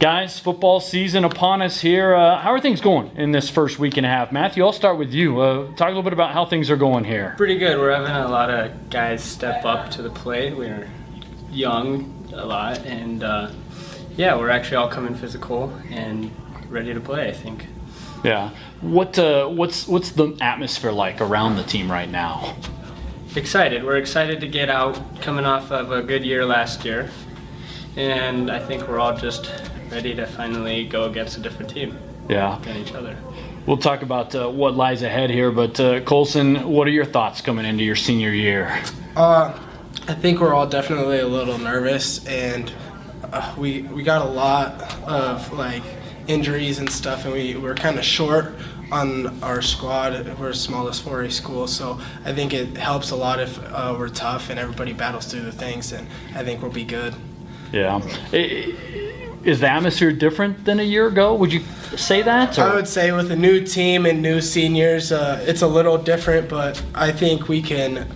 Guys, football season upon us here. How are things going in this first week and a half? Matthew, I'll start with you. Talk a little bit about how things are going here. Pretty good. We're having a lot of guys step up to the plate. We're young a lot, and yeah, we're actually all coming physical and ready to play, I think. Yeah. What's the atmosphere like around the team right now? Excited. We're excited to get out, coming off of a good year last year, and I think we're all just ready to finally go against a different team. Yeah. Than each other. We'll talk about what lies ahead here, but Colson, what are your thoughts coming into your senior year? I think we're all definitely a little nervous, and we got a lot of injuries and stuff, and we're kind of short on our squad. We're the smallest 4A school, so I think it helps a lot if we're tough and everybody battles through the things, and I think we'll be good. Yeah. Is the atmosphere different than a year ago? Would you say that? Or? I would say with a new team and new seniors, it's a little different, but I think we can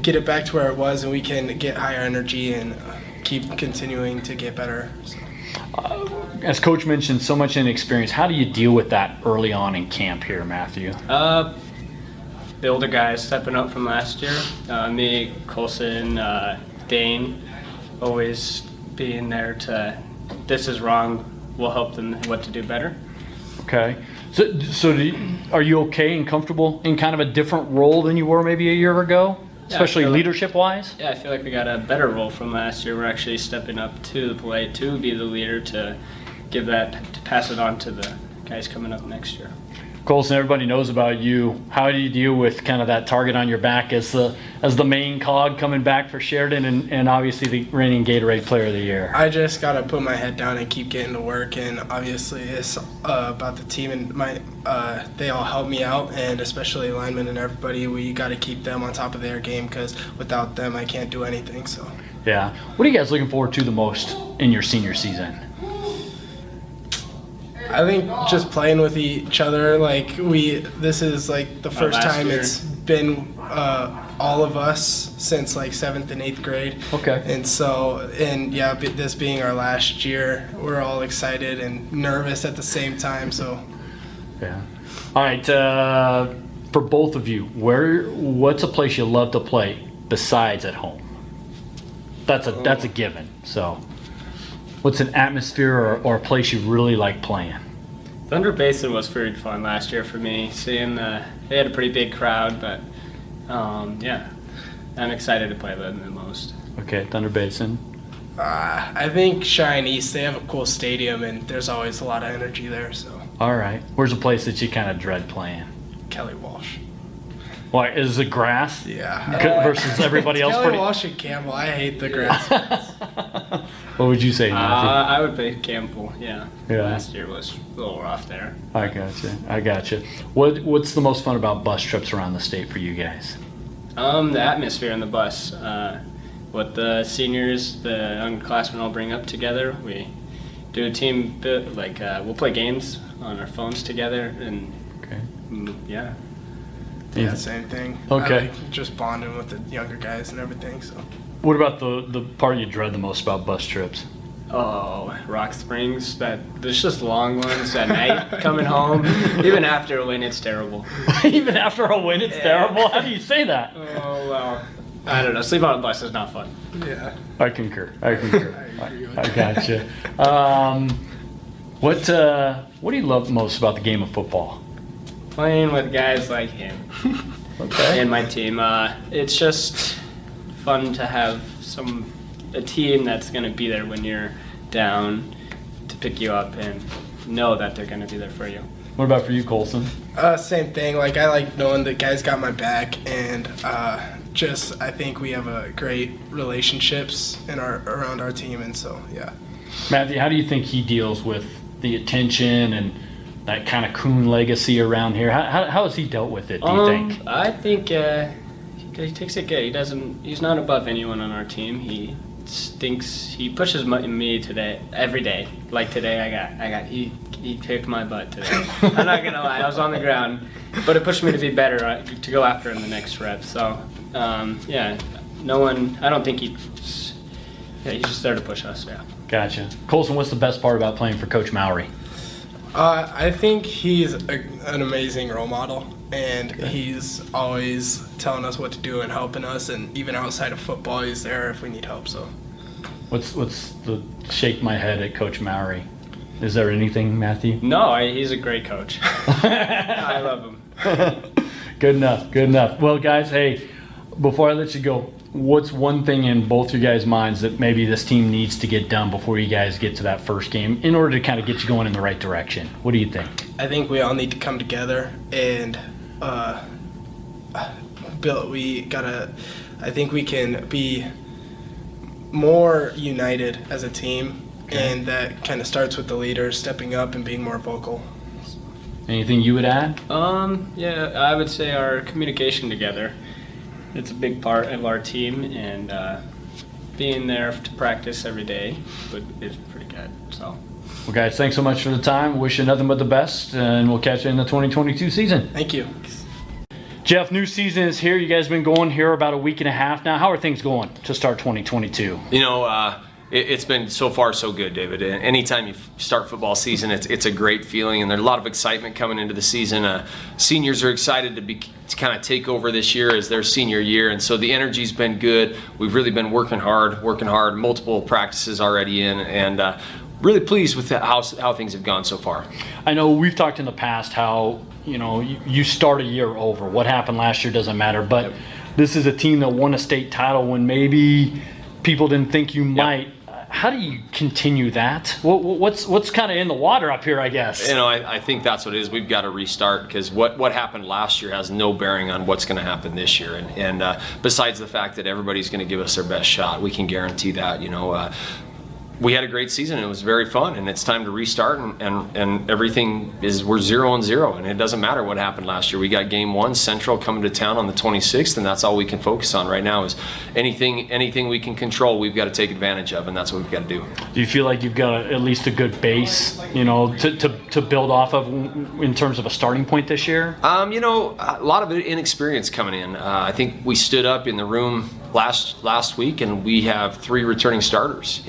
get it back to where it was, and we can get higher energy and keep continuing to get better. So. As Coach mentioned, so much inexperience. How do you deal with that early on in camp here, Matthew? The older guys stepping up from last year. Me, Colson, Dane, always being there to, this is wrong, we'll help them what to do better. Okay. So are you okay and comfortable in kind of a different role than you were maybe a year ago? Especially leadership-wise? Yeah, I feel like we got a better role from last year. We're actually stepping up to the plate to be the leader, to give that, to pass it on to the guys coming up next year. Colson, everybody knows about you. How do you deal with kind of that target on your back as the main cog coming back for Sheridan and obviously the reigning Gatorade Player of the Year? I just got to put my head down and keep getting to work, and obviously it's about the team, and they all help me out, and especially linemen and everybody. We got to keep them on top of their game, because without them I can't do anything. So. Yeah. What are you guys looking forward to the most in your senior season? I think just playing with each other. This is the first time it's been all of us since 7th and 8th grade. Okay. And yeah, this being our last year, we're all excited and nervous at the same time. So. Yeah. All right. For both of you, what's a place you love to play besides at home? That's a given. So. What's an atmosphere or a place you really like playing? Thunder Basin was very fun last year for me. Seeing they had a pretty big crowd, but yeah, I'm excited to play them the most. Okay, Thunder Basin. I think Shine East. They have a cool stadium, and there's always a lot of energy there. So. All right. Where's a place that you kind of dread playing? Kelly Walsh. Why, is it grass? Yeah. Versus everybody else? Kelly Walsh and Campbell. I hate the grass. What would you say, Matthew? I would pick Campbell, yeah. Yeah. Last year was a little rough there. I gotcha. What's the most fun about bus trips around the state for you guys? The atmosphere on the bus. What the seniors, the underclassmen all bring up together. We do a team, we'll play games on our phones together, and okay. Yeah. Yeah, same thing. Okay. I like just bonding with the younger guys and everything. So. What about the part you dread the most about bus trips? Oh, Rock Springs. There's just long ones at night coming home. Even after a win, it's terrible. Even after a win, it's terrible? How do you say that? Oh, well, I don't know. Sleep on a bus is not fun. Yeah. I concur. I gotcha. What do you love most about the game of football? Playing with guys like him. Okay. And my team. It's just fun to have a team that's going to be there when you're down to pick you up and know that they're going to be there for you. What about for you, Colson? Same thing. I like knowing that guys got my back, and I think we have a great relationships around our team, and so yeah. Matthew, how do you think he deals with the attention and that kind of coon legacy around here? How has he dealt with it, do you think? I think he takes it good. He's not above anyone on our team. He pushes me today, every day. Like today, he kicked my butt today. I'm not gonna lie, I was on the ground, but it pushed me to be better, to go after in the next rep. So, yeah, I don't think he's just there to push us, yeah. Gotcha. Colson, what's the best part about playing for Coach Mowry? I think he's an amazing role model, and he's always telling us what to do and helping us, and even outside of football, he's there if we need help. So, What's the shake my head at Coach Mowry? Is there anything, Matthew? No, he's a great coach. I love him. Good enough. Good enough. Well, guys, hey, before I let you go, what's one thing in both your guys' minds that maybe this team needs to get done before you guys get to that first game in order to kind of get you going in the right direction? What do you think? I think we all need to come together and build. I think we can be more united as a team, and that kind of starts with the leaders stepping up and being more vocal. Anything you would add? Yeah, I would say our communication together. It's a big part of our team, and being there to practice every day is pretty good. So, Well, guys, thanks so much for the time. Wish you nothing but the best, and we'll catch you in the 2022 season. Thank you. Jeff, new season is here. You guys have been going here about a week and a half now. How are things going to start 2022? It's been so far so good, David. Anytime you start football season, it's a great feeling, and there's a lot of excitement coming into the season. Seniors are excited to kind of take over this year as their senior year, and so the energy's been good. We've really been working hard, multiple practices already in, and really pleased with how things have gone so far. I know we've talked in the past how, you start a year over. What happened last year doesn't matter, but this is a team that won a state title when maybe people didn't think you might. How do you continue that? What's kind of in the water up here, I guess? I think that's what it is. We've got to restart, because what happened last year has no bearing on what's going to happen this year. And besides the fact that everybody's going to give us their best shot, we can guarantee that. We had a great season. It was very fun, and it's time to restart, and everything we're 0-0, and it doesn't matter what happened last year. We got game 1, Central coming to town on the 26th, and that's all we can focus on right now is anything we can control, we've got to take advantage of, and that's what we've got to do. Do you feel like you've got at least a good base, to build off of in terms of a starting point this year? A lot of inexperience coming in. I think we stood up in the room last week, and we have 3 returning starters.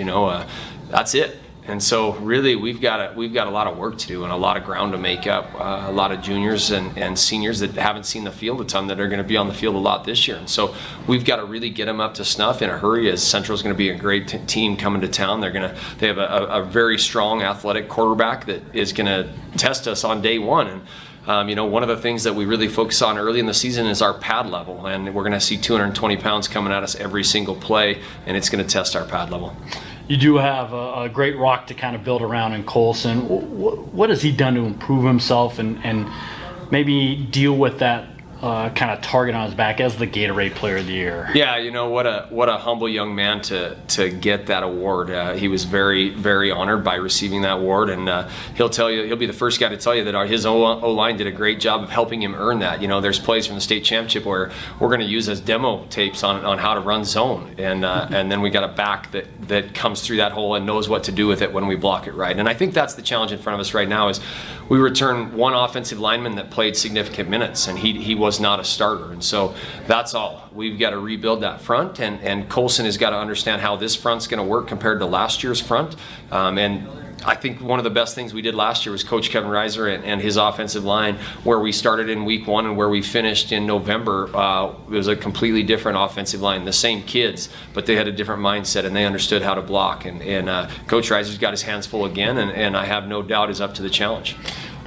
That's it. And so really we've got a lot of work to do and a lot of ground to make up. A lot of juniors and seniors that haven't seen the field a ton that are going to be on the field a lot this year. And so we've got to really get them up to snuff in a hurry, as Central's going to be a great team coming to town. They have a very strong athletic quarterback that is going to test us on day one. And one of the things that we really focus on early in the season is our pad level, and we're going to see 220 pounds coming at us every single play, and it's going to test our pad level. You do have a great rock to kind of build around in Colson. What has he done to improve himself and maybe deal with that kind of target on his back as the Gatorade Player of the Year? Yeah, what a humble young man to get that award. He was very, very honored by receiving that award, and he'll be the first guy to tell you that his O-line did a great job of helping him earn that. There's plays from the state championship where we're going to use as demo tapes on how to run zone, and then we got a back that comes through that hole and knows what to do with it when we block it right. And I think that's the challenge in front of us right now is we return one offensive lineman that played significant minutes, and he was not a starter. And so that's all. We've got to rebuild that front, and Colson has got to understand how this front's going to work compared to last year's front. And I think one of the best things we did last year was Coach Kevin Reiser and his offensive line, where we started in week 1 and where we finished in November. It was a completely different offensive line, the same kids, but they had a different mindset and they understood how to block. And Coach Reiser's got his hands full again, and I have no doubt is up to the challenge.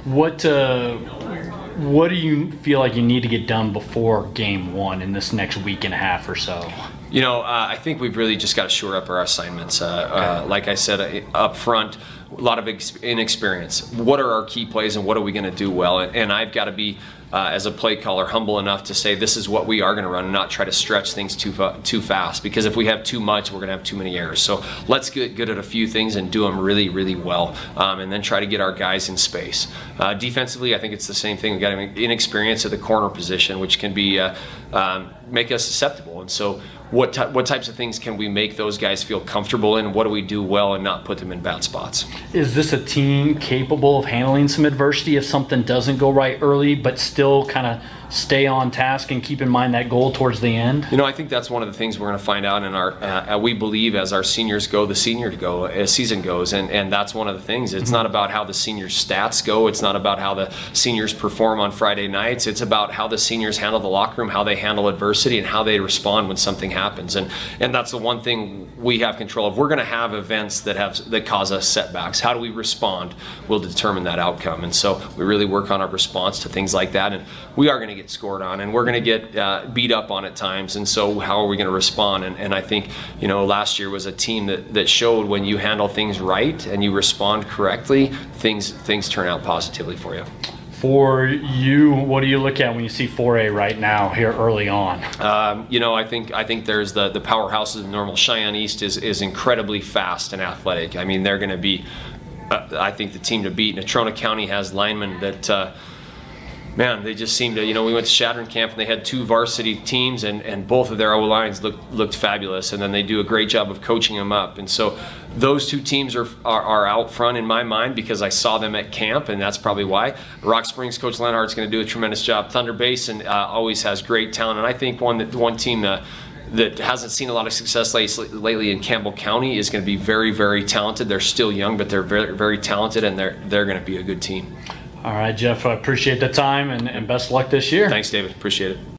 What do you feel like you need to get done before game 1 in this next week and a half or so? I think we've really just got to shore up our assignments. Like I said, up front, a lot of inexperience. What are our key plays and what are we going to do well? And I've got to be, as a play caller, humble enough to say this is what we are going to run and not try to stretch things too fast, because if we have too much, we're going to have too many errors. So let's get good at a few things and do them really, really well, and then try to get our guys in space. Defensively, I think it's the same thing. We've got inexperience at the corner position, which can be make us susceptible. And so what types of things can we make those guys feel comfortable in? What do we do well and not put them in bad spots? Is this a team capable of handling some adversity if something doesn't go right early, but still kind of stay on task and keep in mind that goal towards the end? You know, I think that's one of the things we're going to find out in our. We believe as our seniors go, the season goes, and that's one of the things. It's not about how the seniors' stats go. It's not about how the seniors perform on Friday nights. It's about how the seniors handle the locker room, how they handle adversity, and how they respond when something happens. And that's the one thing we have control of. We're going to have events that cause us setbacks. How do we respond will determine that outcome. And so we really work on our response to things like that. And we are going to get scored on, and we're going to get beat up on at times. And so how are we going to respond? And I think, you know, last year was a team that showed when you handle things right and you respond correctly, things turn out positively for you. For you, what do you look at when you see 4A right now here early on? You know, I think there's the powerhouses of Normal. Cheyenne East is incredibly fast and athletic. I mean, they're going to be, I think, the team to beat. Natrona County has linemen that, man, they just seem to, you know, we went to Sheridan camp and they had 2 varsity teams and both of their O-lines looked fabulous, and then they do a great job of coaching them up. And so those 2 teams are out front in my mind because I saw them at camp, and that's probably why. Rock Springs Coach Lenhart's going to do a tremendous job. Thunder Basin always has great talent, and I think one team that hasn't seen a lot of success lately in Campbell County is going to be very, very talented. They're still young, but they're very, very talented, and they're going to be a good team. All right, Jeff, I appreciate the time and best of luck this year. Thanks, David. Appreciate it.